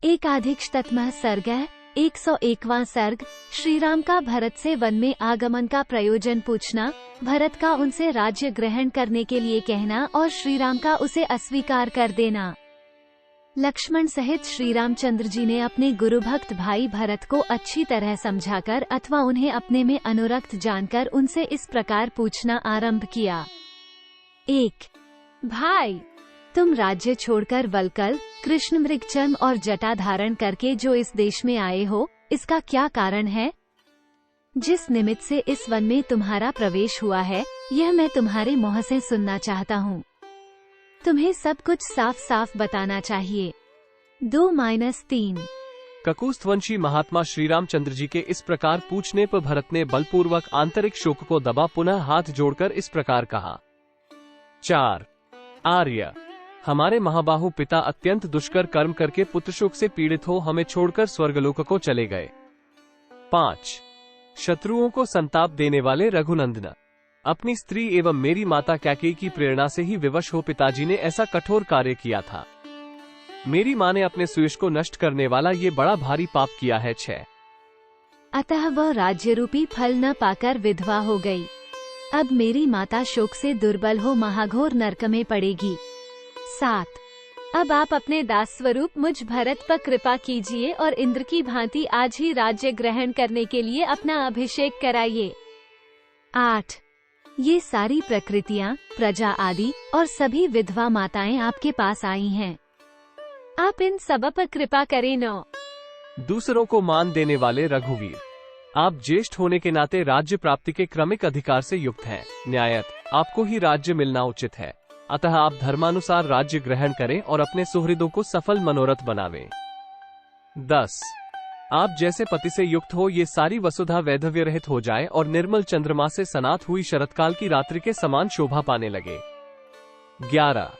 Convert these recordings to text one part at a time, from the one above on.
एकाधिकशततमः सर्गः 101वां सर्ग। श्रीराम का भरत से वन में आगमन का प्रयोजन पूछना, भरत का उनसे राज्य ग्रहण करने के लिए कहना और श्रीराम का उसे अस्वीकार कर देना। लक्ष्मण सहित श्री रामचंद्र जी ने अपने गुरु भक्त भाई भरत को अच्छी तरह समझाकर अथवा उन्हें अपने में अनुरक्त जानकर उनसे इस प्रकार पूछना आरंभ किया। 1. भाई, तुम राज्य छोड़कर वल्कल, कृष्ण मृगचर्म और जटा धारण करके जो इस देश में आए हो, इसका क्या कारण है? जिस निमित्त से इस वन में तुम्हारा प्रवेश हुआ है, यह मैं तुम्हारे मुँह से सुनना चाहता हूँ। तुम्हें सब कुछ साफ साफ बताना चाहिए। 2-3 ककुस्थवंशी महात्मा श्री रामचंद्र जी के इस प्रकार पूछने पर भरत ने बलपूर्वक आंतरिक शोक को दबा पुनः हाथ जोड़कर इस प्रकार कहा। 4. आर्य, हमारे महाबाहु पिता अत्यंत दुष्कर कर्म करके पुत्र शोक से पीड़ित हो हमें छोड़कर स्वर्गलोक को चले गए। 5. शत्रुओं को संताप देने वाले रघुनंदन, अपनी स्त्री एवं मेरी माता कैकेयी की प्रेरणा से ही विवश हो पिताजी ने ऐसा कठोर कार्य किया था। मेरी माँ ने अपने सुयश को नष्ट करने वाला ये बड़ा भारी पाप किया है। 6. अतः वह राज्य रूपी फल न पाकर विधवा हो गई। अब मेरी माता शोक से दुर्बल हो महाघोर नरक में पड़ेगी। 7. अब आप अपने दास स्वरूप मुझ भरत पर कृपा कीजिए और इंद्र की भांति आज ही राज्य ग्रहण करने के लिए अपना अभिषेक कराइए। 8. ये सारी प्रकृतियाँ, प्रजा आदि और सभी विधवा माताएं आपके पास आई हैं। आप इन सब पर कृपा करें। 9. दूसरों को मान देने वाले रघुवीर, आप ज्येष्ठ होने के नाते राज्य प्राप्ति के क्रमिक अधिकार से युक्त हैं। न्यायत आपको ही राज्य मिलना उचित है, अतः आप धर्मानुसार राज्य ग्रहण करें और अपने सुहृदों को सफल मनोरथ बनावें। 10. आप जैसे पति से युक्त हो ये सारी वसुधा वैधव्य रहित हो जाए और निर्मल चंद्रमा से सनात हुई शरतकाल की रात्रि के समान शोभा पाने लगे। 11.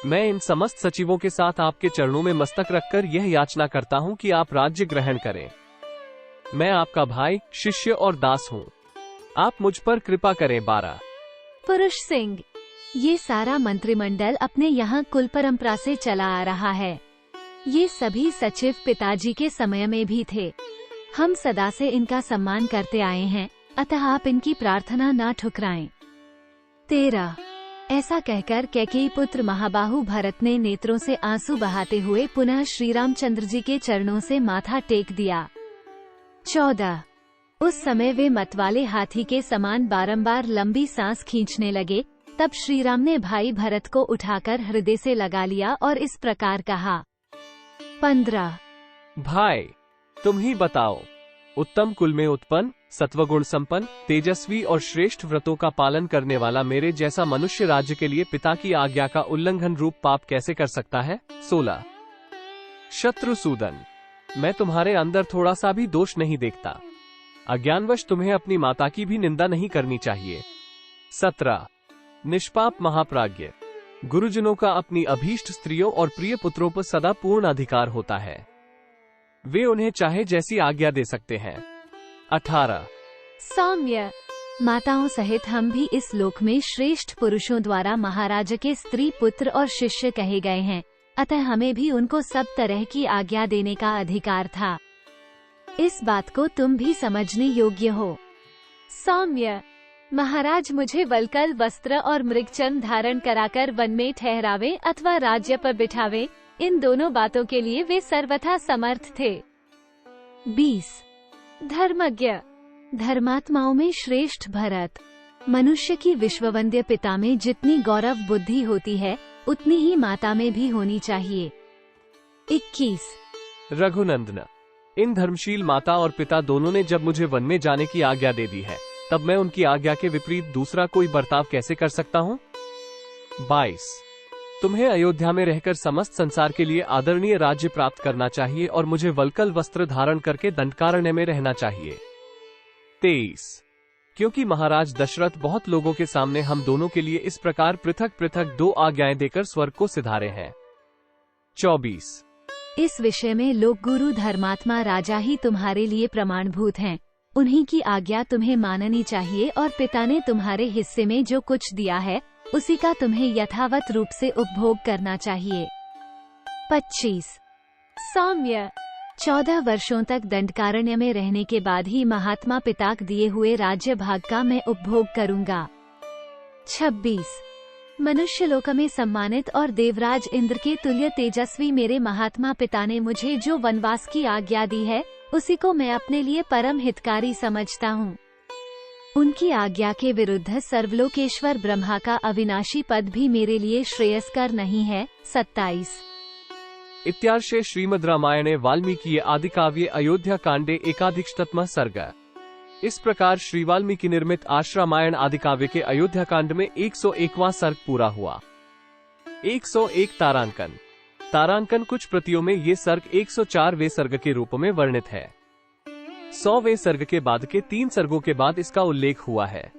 मैं इन समस्त सचिवों के साथ आपके चरणों में मस्तक रखकर यह याचना करता हूँ कि आप राज्य ग्रहण करें। मैं आपका भाई, शिष्य और दास हूँ, आप मुझ पर कृपा करें। 12. पुरुष सिंह, ये सारा मंत्रिमंडल अपने यहाँ कुल परंपरा से चला आ रहा है। ये सभी सचिव पिताजी के समय में भी थे। हम सदा से इनका सम्मान करते आए हैं, अतः आप इनकी प्रार्थना ना ठुकराएं। 13. ऐसा कहकर कैकेयी पुत्र महाबाहु भरत ने नेत्रों से आंसू बहाते हुए पुनः श्री रामचंद्र जी के चरणों से माथा टेक दिया। 14. उस समय वे मतवाले हाथी के समान बारंबार लंबी सांस खींचने लगे। तब श्रीराम ने भाई भरत को उठाकर हृदय से लगा लिया और इस प्रकार कहा। 15. भाई, तुम ही बताओ, उत्तम कुल में उत्पन्न, सत्वगुण संपन्न, तेजस्वी और श्रेष्ठ व्रतों का पालन करने वाला मेरे जैसा मनुष्य राज्य के लिए पिता की आज्ञा का उल्लंघन रूप पाप कैसे कर सकता है? 16. शत्रुसूदन, मैं तुम्हारे अंदर थोड़ा सा भी दोष नहीं देखता। अज्ञानवश तुम्हें अपनी माता की भी निंदा नहीं करनी चाहिए। 17. निष्पाप महाप्राज्ञ, गुरुजनों का अपनी अभीष्ट स्त्रियों और प्रिय पुत्रों पर सदा पूर्ण अधिकार होता है, वे उन्हें चाहे जैसी आज्ञा दे सकते हैं। 18. सौम्य, माताओं सहित हम भी इस लोक में श्रेष्ठ पुरुषों द्वारा महाराज के स्त्री पुत्र और शिष्य कहे गए हैं, अतः हमें भी उनको सब तरह की आज्ञा देने का अधिकार था। इस बात को तुम भी समझने योग्य हो। सौम्य, महाराज मुझे वल्कल वस्त्र और मृगचर्म धारण कराकर वन में ठहरावे अथवा राज्य पर बिठावे, इन दोनों बातों के लिए वे सर्वथा समर्थ थे। 20. धर्मज्ञ, धर्मात्माओं में श्रेष्ठ भरत, मनुष्य की विश्ववंद्य पिता में जितनी गौरव बुद्धि होती है उतनी ही माता में भी होनी चाहिए। 21. रघुनंदन, इन धर्मशील माता और पिता दोनों ने जब मुझे वन में जाने की आज्ञा दे दी है, तब मैं उनकी आज्ञा के विपरीत दूसरा कोई बर्ताव कैसे कर सकता हूँ? 22. तुम्हें अयोध्या में रहकर समस्त संसार के लिए आदरणीय राज्य प्राप्त करना चाहिए और मुझे वल्कल वस्त्र धारण करके दंडकारण्य में रहना चाहिए। 23. क्योंकि महाराज दशरथ बहुत लोगों के सामने हम दोनों के लिए इस प्रकार पृथक पृथक 2 आज्ञाएं देकर स्वर्ग को सिधारे हैं। 24. इस विषय में लोक गुरु धर्मात्मा राजा ही तुम्हारे लिए प्रमाणभूत हैं, उन्हीं की आज्ञा तुम्हें माननी चाहिए और पिता ने तुम्हारे हिस्से में जो कुछ दिया है उसी का तुम्हें यथावत रूप से उपभोग करना चाहिए। 25. सौम्य। 14 वर्षों तक दंडकारण्य में रहने के बाद ही महात्मा पिता दिए हुए राज्य भाग का मैं उपभोग करूंगा। 26। मनुष्य लोक में सम्मानित और देवराज इंद्र के तुल्य तेजस्वी मेरे महात्मा पिता ने मुझे जो वनवास की आज्ञा दी है, उसी को मैं अपने लिए परम हितकारी समझता हूँ। उनकी आज्ञा के विरुद्ध सर्वलोकेश्वर ब्रह्मा का अविनाशी पद भी मेरे लिए श्रेयस्कर नहीं है। 27। इत्यार्षे श्रीमद् रामायणे वाल्मीकि आदिकाव्ये अयोध्या कांडे एकाधिकशततमः सर्ग। इस प्रकार श्री वाल्मीकि निर्मित आश्रामायण आदिकाव्य के अयोध्या कांड में 101वां सर्ग पूरा हुआ। 101 तारांकन। तारांकन कुछ प्रतियों में ये सर्ग 104वें सर्ग के रूप में वर्णित है। 100वें सर्ग के बाद के 3 सर्गों के बाद इसका उल्लेख हुआ है।